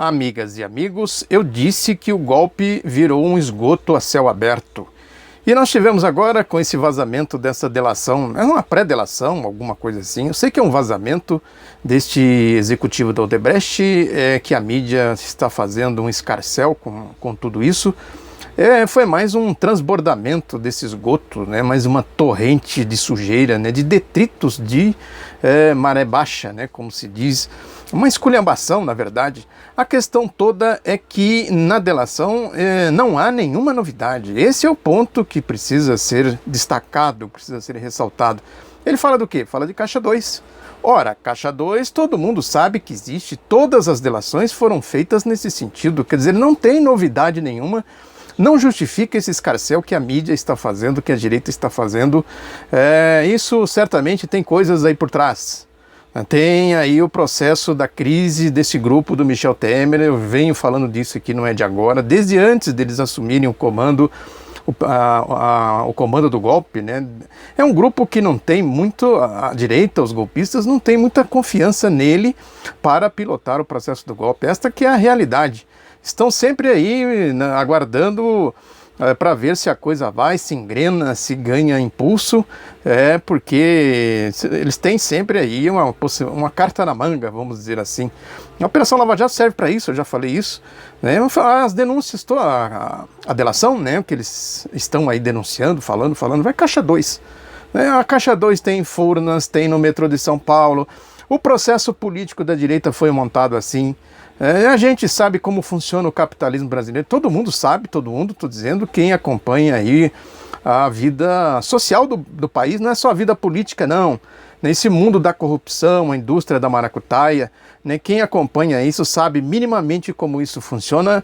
Amigas e amigos, eu disse que o golpe virou um esgoto a céu aberto. E nós tivemos agora com esse vazamento dessa delação, é uma pré-delação, alguma coisa assim. Eu sei que é um vazamento deste executivo da Odebrecht, que a mídia está fazendo um escarcéu com tudo isso. Foi mais um transbordamento desse esgoto, né? Mais uma torrente de sujeira, né? De detritos de maré baixa, né? Como se diz, uma esculhambação, na verdade. A questão toda é que na delação não há nenhuma novidade. Esse é o ponto que precisa ser destacado, precisa ser ressaltado. Ele fala do quê? Fala de Caixa 2. Ora, Caixa 2, todo mundo sabe que existe, todas as delações foram feitas nesse sentido, quer dizer, não tem novidade nenhuma. Não justifica esse escarcéu que a mídia está fazendo, que a direita está fazendo. Isso certamente tem coisas aí por trás. Tem aí o processo da crise desse grupo do Michel Temer. Eu venho falando disso aqui, não é de agora. Desde antes deles assumirem o comando, o comando do golpe, né? É um grupo que não tem muito, a direita, os golpistas, não tem muita confiança nele para pilotar o processo do golpe. Esta que é a realidade. Estão sempre aí, né, aguardando para ver se a coisa vai, se engrena, se ganha impulso, porque eles têm sempre aí uma carta na manga, vamos dizer assim. A Operação Lava Jato serve para isso, eu já falei isso, né? As denúncias, a delação, né, que eles estão aí denunciando, falando, vai Caixa 2. Né? A Caixa 2 tem em Furnas, tem no metrô de São Paulo. O processo político da direita foi montado assim. A gente sabe como funciona o capitalismo brasileiro, todo mundo sabe, estou dizendo, quem acompanha aí a vida social do país, não é só a vida política não, nesse mundo da corrupção, a indústria da maracutaia, né, quem acompanha isso sabe minimamente como isso funciona,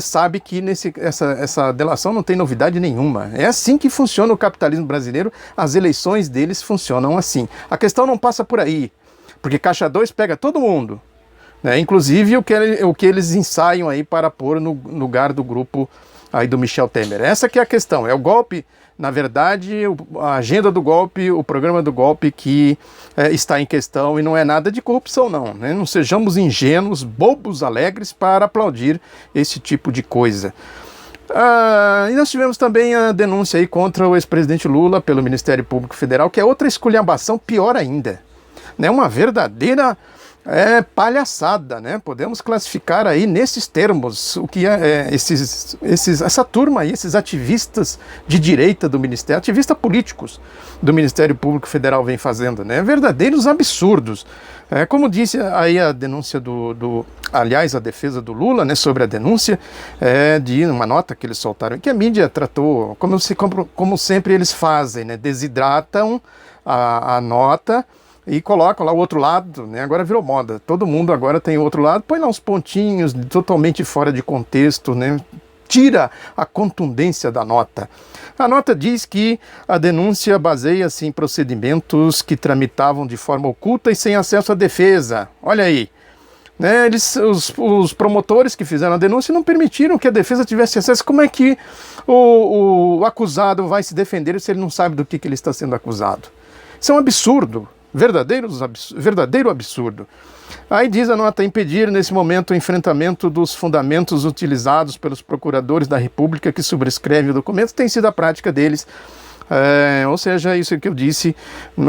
sabe que essa delação não tem novidade nenhuma. É assim que funciona o capitalismo brasileiro, as eleições deles funcionam assim. A questão não passa por aí, porque Caixa 2 pega todo mundo. Inclusive o que eles ensaiam aí para pôr no lugar do grupo aí do Michel Temer. Essa que é a questão, é o golpe, na verdade, a agenda do golpe, o programa do golpe que está em questão, e não é nada de corrupção não, né? Não sejamos ingênuos, bobos, alegres para aplaudir esse tipo de coisa. E nós tivemos também a denúncia aí contra o ex-presidente Lula pelo Ministério Público Federal, que é outra esculhambação pior ainda, né? Uma verdadeira palhaçada, né? Podemos classificar aí nesses termos o que essa turma aí, esses ativistas de direita do Ministério, ativistas políticos do Ministério Público Federal vem fazendo, né? Verdadeiros absurdos. Como disse aí a denúncia aliás, a defesa do Lula, né, sobre a denúncia de uma nota que eles soltaram, que a mídia tratou, como sempre eles fazem, né? Desidratam a nota e colocam lá o outro lado, né? Agora virou moda, todo mundo agora tem o outro lado, põe lá uns pontinhos totalmente fora de contexto, né? Tira a contundência da nota. A nota diz que a denúncia baseia-se em procedimentos que tramitavam de forma oculta e sem acesso à defesa. Olha aí, né? Os promotores que fizeram a denúncia não permitiram que a defesa tivesse acesso. Como é que o acusado vai se defender se ele não sabe do que ele está sendo acusado? Isso é um absurdo. Verdadeiro absurdo. Aí diz a nota: impedir nesse momento o enfrentamento dos fundamentos utilizados pelos procuradores da República que subscrevem o documento tem sido a prática deles. Ou seja, isso que eu disse,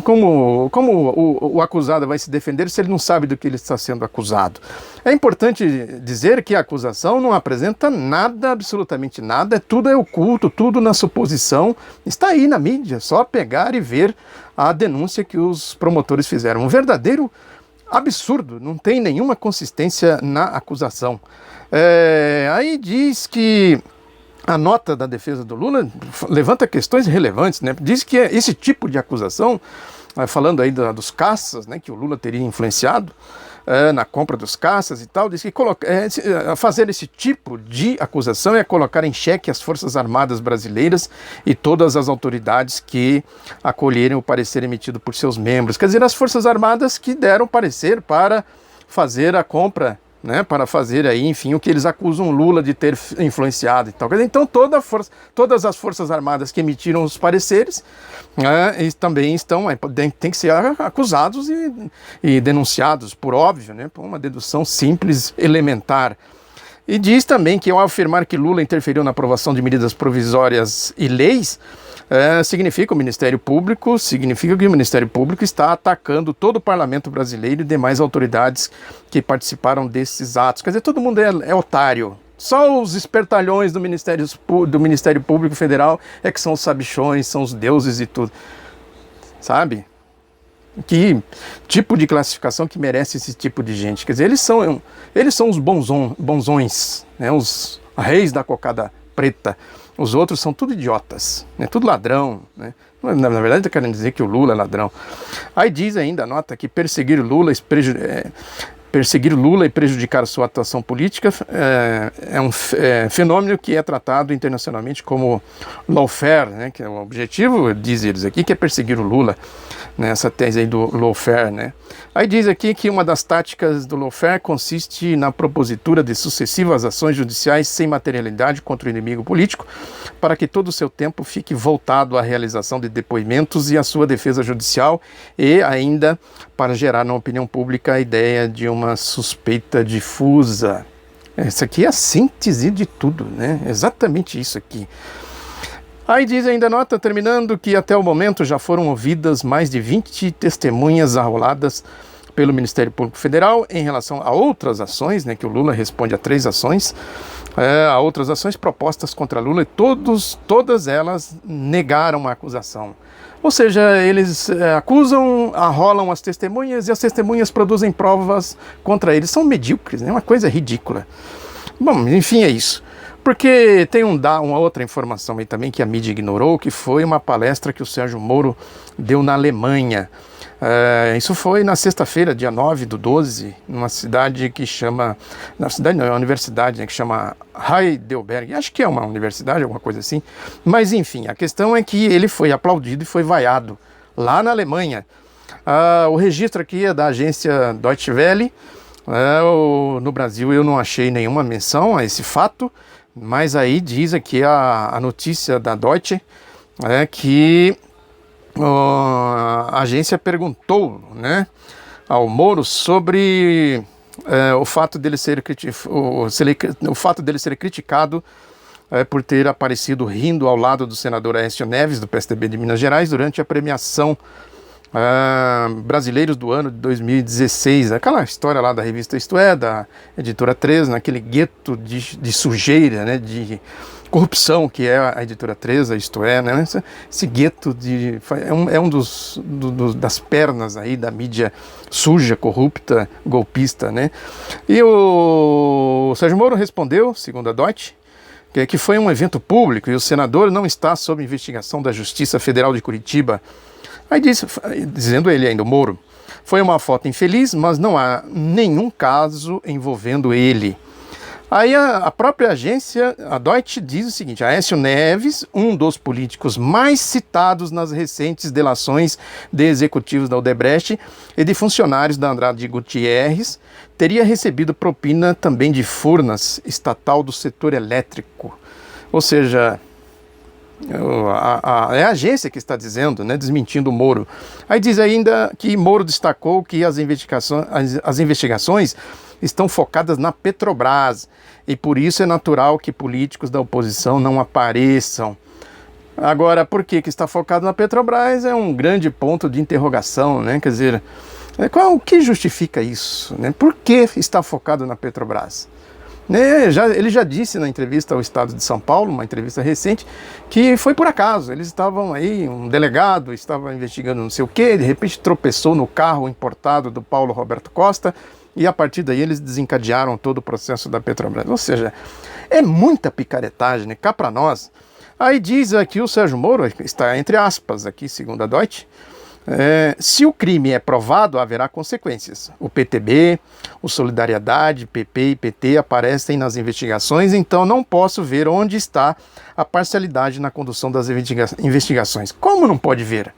como o acusado vai se defender se ele não sabe do que ele está sendo acusado. É importante dizer que a acusação não apresenta nada, absolutamente nada, tudo é oculto, tudo na suposição, está aí na mídia, só pegar e ver a denúncia que os promotores fizeram. Um verdadeiro absurdo, não tem nenhuma consistência na acusação. Aí diz que a nota da defesa do Lula levanta questões relevantes, né? Diz que esse tipo de acusação, falando aí dos caças, né, que o Lula teria influenciado na compra dos caças e tal, diz que fazer esse tipo de acusação é colocar em xeque as Forças Armadas brasileiras e todas as autoridades que acolherem o parecer emitido por seus membros. Quer dizer, as Forças Armadas que deram parecer para fazer a compra né, para fazer aí, enfim, o que eles acusam Lula de ter influenciado e tal. Então todas as Forças Armadas que emitiram os pareceres e também tem que ser acusados e denunciados, por óbvio, né, por uma dedução simples, elementar. E diz também que ao afirmar que Lula interferiu na aprovação de medidas provisórias e leis, significa que o Ministério Público está atacando todo o Parlamento brasileiro e demais autoridades que participaram desses atos. Quer dizer, todo mundo é otário. Só os espertalhões do Ministério Público Federal é que são os sabichões, são os deuses e tudo. Sabe? Que tipo de classificação que merece esse tipo de gente? Quer dizer, eles são os bonzões, né? Os reis da cocada preta. Os outros são tudo idiotas, né? Tudo ladrão, né? Na verdade, eu quero dizer que o Lula é ladrão. Aí diz ainda, nota que perseguir Lula e prejudicar sua atuação política é um fenômeno que é tratado internacionalmente como lawfare, né? Que é o objetivo, diz eles aqui, que é perseguir o Lula, né? Essa tese aí do lawfare, né? Aí diz aqui que uma das táticas do lawfare consiste na propositura de sucessivas ações judiciais sem materialidade contra o inimigo político, para que todo o seu tempo fique voltado à realização de depoimentos e à sua defesa judicial, e ainda para gerar na opinião pública a ideia de uma suspeita difusa. Essa aqui é a síntese de tudo, né? Exatamente isso aqui. Aí diz ainda, nota, terminando, que até o momento já foram ouvidas mais de 20 testemunhas arroladas pelo Ministério Público Federal em relação a outras ações, né, que o Lula responde a 3 ações, a outras ações propostas contra Lula, e todas elas negaram a acusação. Ou seja, eles acusam, arrolam as testemunhas e as testemunhas produzem provas contra eles. São medíocres, né? Uma coisa ridícula. Bom, enfim, é isso. Porque tem uma outra informação aí também que a mídia ignorou, que foi uma palestra que o Sérgio Moro deu na Alemanha. Isso foi na sexta-feira, dia 9/12, numa cidade que chama... Na cidade não, é uma universidade, né, que chama Heidelberg. Acho que é uma universidade, alguma coisa assim. Mas enfim, a questão é que ele foi aplaudido e foi vaiado lá na Alemanha. O registro aqui é da agência Deutsche Welle. No Brasil eu não achei nenhuma menção a esse fato, mas aí diz aqui a notícia da Deutsche que a agência perguntou, né, ao Moro sobre o fato dele ser criticado por ter aparecido rindo ao lado do senador Aécio Neves, do PSDB de Minas Gerais, durante a premiação Brasileiros do Ano de 2016, aquela história lá da revista Isto É, da Editora 3, naquele gueto de sujeira, né, de corrupção que é a Editora 3, a Isto É, né, esse gueto das pernas aí da mídia suja, corrupta, golpista, né. E o Sérgio Moro respondeu, segundo a Deutsche, que foi um evento público e o senador não está sob investigação da Justiça Federal de Curitiba. Aí dizendo ele ainda, o Moro, foi uma foto infeliz, mas não há nenhum caso envolvendo ele. Aí a própria agência, a Deutsche, diz o seguinte: Aécio Neves, um dos políticos mais citados nas recentes delações de executivos da Odebrecht e de funcionários da Andrade Gutierrez, teria recebido propina também de Furnas, estatal do setor elétrico. Ou seja... é a agência que está dizendo, né, desmentindo o Moro. Aí diz ainda que Moro destacou que as investigações estão focadas na Petrobras e por isso é natural que políticos da oposição não apareçam. Agora, por que está focado na Petrobras é um grande ponto de interrogação, né? Quer dizer, o que justifica isso, né? Por que está focado na Petrobras? Ele já disse na entrevista ao Estado de São Paulo, uma entrevista recente, que foi por acaso. Eles estavam aí, um delegado estava investigando não sei o quê, de repente tropeçou no carro importado do Paulo Roberto Costa e a partir daí eles desencadearam todo o processo da Petrobras. Ou seja, é muita picaretagem, né? Cá para nós. Aí diz aqui o Sérgio Moro, está entre aspas aqui, segundo a Deutsche, se o crime é provado, haverá consequências. O PTB, o Solidariedade, PP e PT aparecem nas investigações, então não posso ver onde está a parcialidade na condução das investigações. Como não pode ver?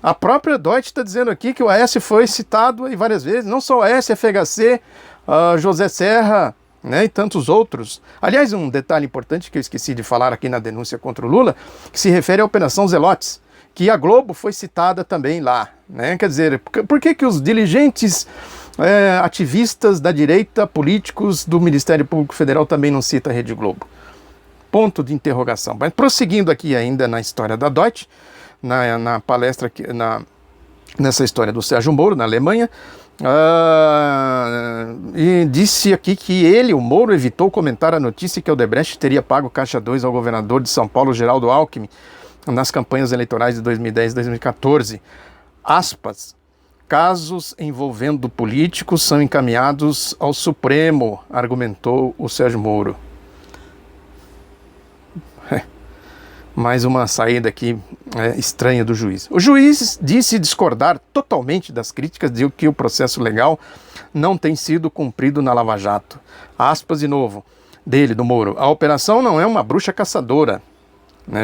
A própria Deutsche está dizendo aqui que o Aécio foi citado aí várias vezes, não só o Aécio, FHC, José Serra, né, e tantos outros. Aliás, um detalhe importante que eu esqueci de falar aqui na denúncia contra o Lula, que se refere à Operação Zelotes, que a Globo foi citada também lá, né? Quer dizer, por que que os diligentes ativistas da direita, políticos do Ministério Público Federal também não citam a Rede Globo? Ponto de interrogação. Mas prosseguindo aqui ainda na história da Deutsche, na palestra, nessa história do Sérgio Moro, na Alemanha, e disse aqui que o Moro, evitou comentar a notícia que Odebrecht teria pago Caixa 2 ao governador de São Paulo, Geraldo Alckmin, nas campanhas eleitorais de 2010 e 2014. Aspas, casos envolvendo políticos são encaminhados ao Supremo, argumentou o Sérgio Moro. Mais uma saída aqui estranha do juiz. O juiz disse discordar totalmente das críticas de que o processo legal não tem sido cumprido na Lava Jato. Aspas de novo, do Moro. A operação não é uma bruxa caçadora.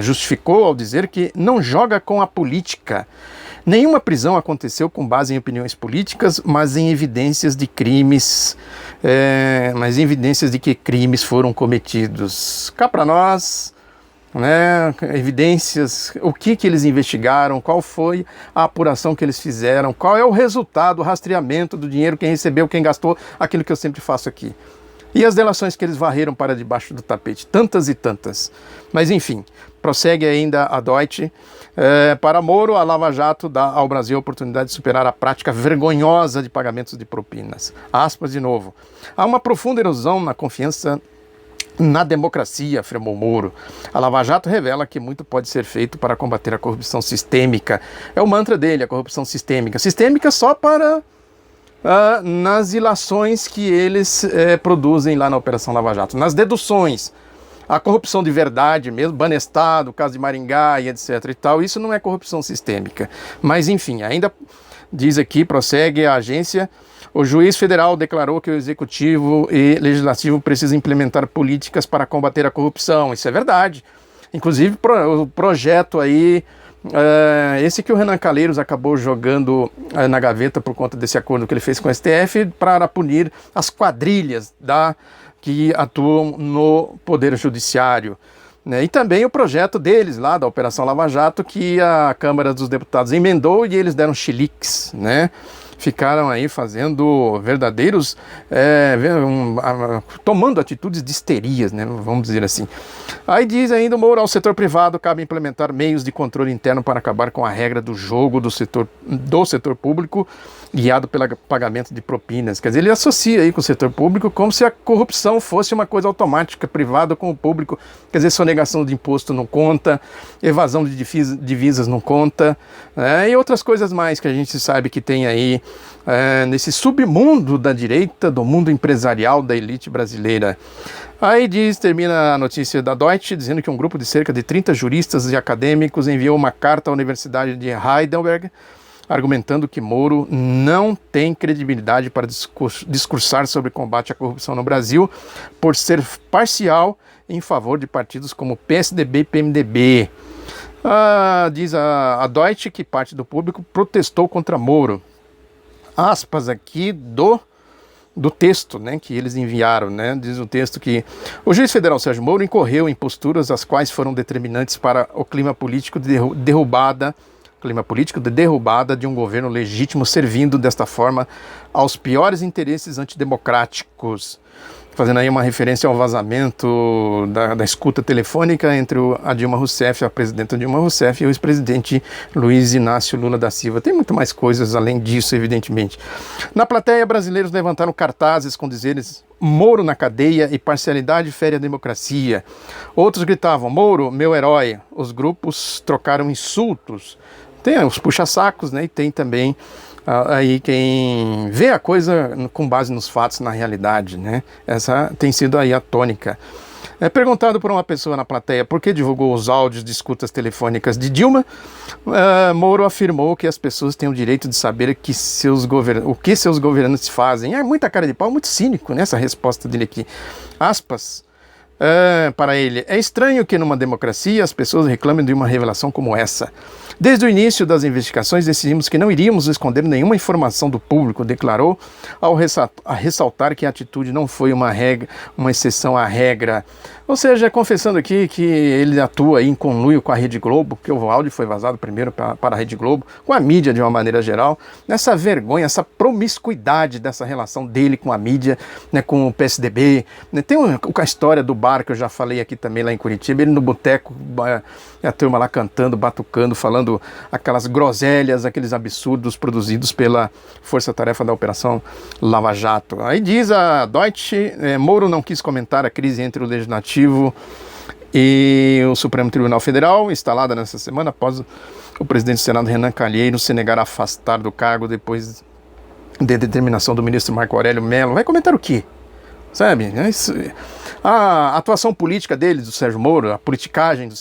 Justificou ao dizer que não joga com a política. Nenhuma prisão aconteceu com base em opiniões políticas, mas em evidências de crimes, que crimes foram cometidos. Cá para nós, evidências, o que eles investigaram, qual foi a apuração que eles fizeram, qual é o resultado, o rastreamento do dinheiro, quem recebeu, quem gastou, aquilo que eu sempre faço aqui. E as delações que eles varreram para debaixo do tapete, tantas e tantas. Mas enfim, prossegue ainda a Deutsche. Para Moro, a Lava Jato dá ao Brasil a oportunidade de superar a prática vergonhosa de pagamentos de propinas. Aspas de novo. Há uma profunda erosão na confiança na democracia, afirmou Moro. A Lava Jato revela que muito pode ser feito para combater a corrupção sistêmica. É o mantra dele, a corrupção sistêmica. Sistêmica só para... nas ilações que eles produzem lá na Operação Lava Jato, nas deduções, a corrupção de verdade mesmo, Banestado, o caso de Maringá e etc e tal, isso não é corrupção sistêmica. Mas enfim, ainda diz aqui, prossegue a agência, o juiz federal declarou que o executivo e legislativo precisam implementar políticas para combater a corrupção. Isso é verdade. Inclusive o projeto aí, esse que o Renan Calheiros acabou jogando na gaveta por conta desse acordo que ele fez com o STF para punir as quadrilhas que atuam no Poder Judiciário. E também o projeto deles lá, da Operação Lava Jato, que a Câmara dos Deputados emendou e eles deram chiliques, ficaram aí fazendo verdadeiros, tomando atitudes de histerias, vamos dizer assim. Aí diz ainda o Moro, ao setor privado cabe implementar meios de controle interno para acabar com a regra do jogo do setor público, guiado pelo pagamento de propinas. Quer dizer, ele associa aí com o setor público como se a corrupção fosse uma coisa automática, privada com o público. Quer dizer, sonegação de imposto não conta, evasão de divisas não conta, e outras coisas mais que a gente sabe que tem aí nesse submundo da direita, do mundo empresarial da elite brasileira. Aí termina a notícia da Deutsche, dizendo que um grupo de cerca de 30 juristas e acadêmicos enviou uma carta à Universidade de Heidelberg, argumentando que Moro não tem credibilidade para discursar sobre combate à corrupção no Brasil, por ser parcial em favor de partidos como PSDB e PMDB. Diz a Deutsche que parte do público protestou contra Moro. Aspas aqui do texto, que eles enviaram, diz o texto que o juiz federal Sérgio Moro incorreu em posturas as quais foram determinantes para o clima político de derrubada de um governo legítimo, servindo desta forma aos piores interesses antidemocráticos. Fazendo aí uma referência ao vazamento da escuta telefônica entre a Dilma Rousseff, a presidenta Dilma Rousseff, e o ex-presidente Luiz Inácio Lula da Silva. Tem muito mais coisas além disso, evidentemente. Na plateia, brasileiros levantaram cartazes com dizeres Moro na cadeia e parcialidade fere a democracia. Outros gritavam, Moro, meu herói. Os grupos trocaram insultos. Tem os puxa-sacos, e tem também aí quem vê a coisa com base nos fatos, na realidade, Essa tem sido aí a tônica. Perguntado por uma pessoa na plateia por que divulgou os áudios de escutas telefônicas de Dilma, Moro afirmou que as pessoas têm o direito de saber o que seus governantes fazem. É muita cara de pau, muito cínico nessa resposta dele aqui. Aspas. para ele: é estranho que numa democracia as pessoas reclamem de uma revelação como essa. Desde o início das investigações decidimos que não iríamos esconder nenhuma informação do público, declarou, ao ressaltar que a atitude não foi uma exceção à regra. Ou seja, confessando aqui que ele atua em conluio com a Rede Globo, porque o áudio foi vazado primeiro para a Rede Globo, com a mídia de uma maneira geral, nessa vergonha, essa promiscuidade dessa relação dele com a mídia, né, com o PSDB. Tem a história do bar que eu já falei aqui também lá em Curitiba, ele no boteco, a turma lá cantando, batucando, falando aquelas groselhas, aqueles absurdos produzidos pela Força-Tarefa da Operação Lava Jato. Aí diz a Deutsche, Moro não quis comentar a crise entre o Legislativo e o Supremo Tribunal Federal, instalada nessa semana após o presidente do Senado, Renan Calheiros, se negar a afastar do cargo depois de determinação do ministro Marco Aurélio Mello. Vai comentar o quê? Sabe? A atuação política dele, do Sérgio Moro, a politicagem do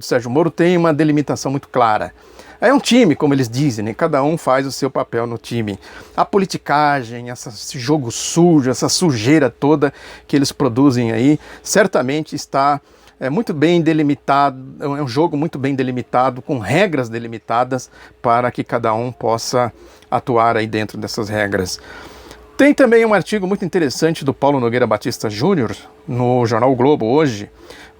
Sérgio Moro tem uma delimitação muito clara. É um time, como eles dizem, né? Cada um faz o seu papel no time. A politicagem, esse jogo sujo, essa sujeira toda que eles produzem aí, certamente está muito bem delimitado, é um jogo muito bem delimitado, com regras delimitadas para que cada um possa atuar aí dentro dessas regras. Tem também um artigo muito interessante do Paulo Nogueira Batista Júnior, no jornal o Globo hoje.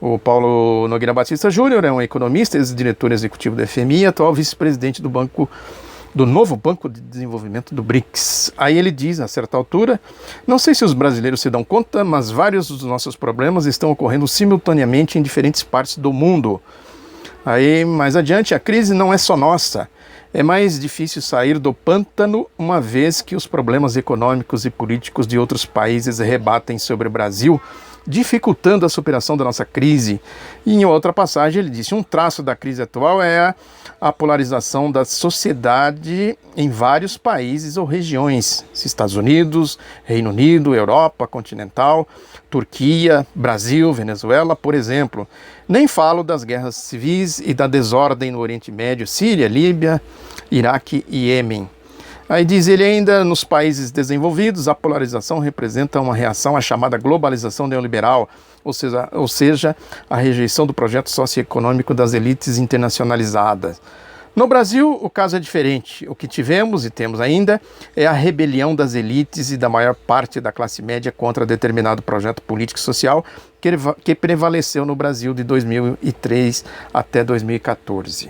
O Paulo Nogueira Batista Júnior é um economista, ex-diretor executivo da FMI e atual vice-presidente do novo Banco de Desenvolvimento do BRICS. Aí ele diz, a certa altura: não sei se os brasileiros se dão conta, mas vários dos nossos problemas estão ocorrendo simultaneamente em diferentes partes do mundo. Aí, mais adiante, a crise não é só nossa. É mais difícil sair do pântano, uma vez que os problemas econômicos e políticos de outros países rebatem sobre o Brasil, dificultando a superação da nossa crise. E em outra passagem ele disse: um traço da crise atual é a polarização da sociedade em vários países ou regiões, Estados Unidos, Reino Unido, Europa continental, Turquia, Brasil, Venezuela, por exemplo. Nem falo das guerras civis e da desordem no Oriente Médio, Síria, Líbia, Iraque e Iêmen. Aí diz ele ainda: nos países desenvolvidos, a polarização representa uma reação à chamada globalização neoliberal, ou seja, a rejeição do projeto socioeconômico das elites internacionalizadas. No Brasil, o caso é diferente. O que tivemos e temos ainda é a rebelião das elites e da maior parte da classe média contra determinado projeto político e social que prevaleceu no Brasil de 2003 até 2014.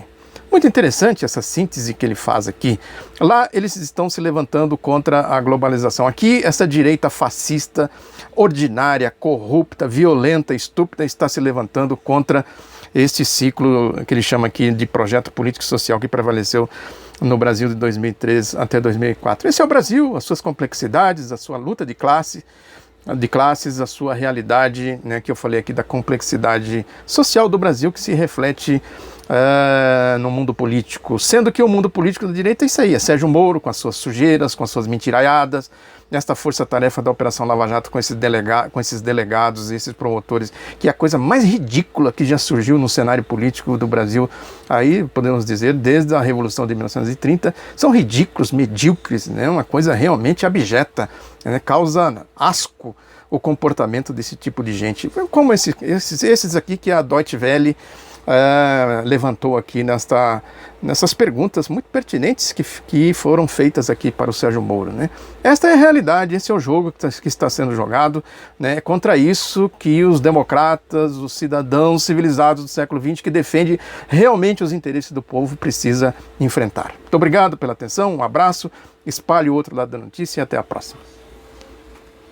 Muito interessante essa síntese que ele faz aqui. Lá eles estão se levantando contra a globalização. Aqui essa direita fascista, ordinária, corrupta, violenta, estúpida está se levantando contra este ciclo que ele chama aqui de projeto político e social que prevaleceu no Brasil de 2003 até 2004. Esse é o Brasil, as suas complexidades, a sua luta de classes, a sua realidade, né, que eu falei aqui da complexidade social do Brasil que se reflete no mundo político, sendo que o mundo político da direita é isso aí, é Sérgio Moro com as suas sujeiras, com as suas mentiraiadas, nesta força-tarefa da Operação Lava Jato com esses delegados, esses promotores, que é a coisa mais ridícula que já surgiu no cenário político do Brasil, aí podemos dizer, desde a Revolução de 1930, são ridículos, medíocres, né? Uma coisa realmente abjeta, né? Causa asco o comportamento desse tipo de gente, como esses aqui que a Deutsche Welle levantou aqui nessas perguntas muito pertinentes que foram feitas aqui para o Sérgio Moro, né? Esta é a realidade, esse é o jogo que está sendo jogado, né? É contra isso que os democratas, os cidadãos civilizados do século XX, que defendem realmente os interesses do povo, precisa enfrentar. Muito obrigado pela atenção, um abraço, espalhe o outro lado da notícia e até a próxima.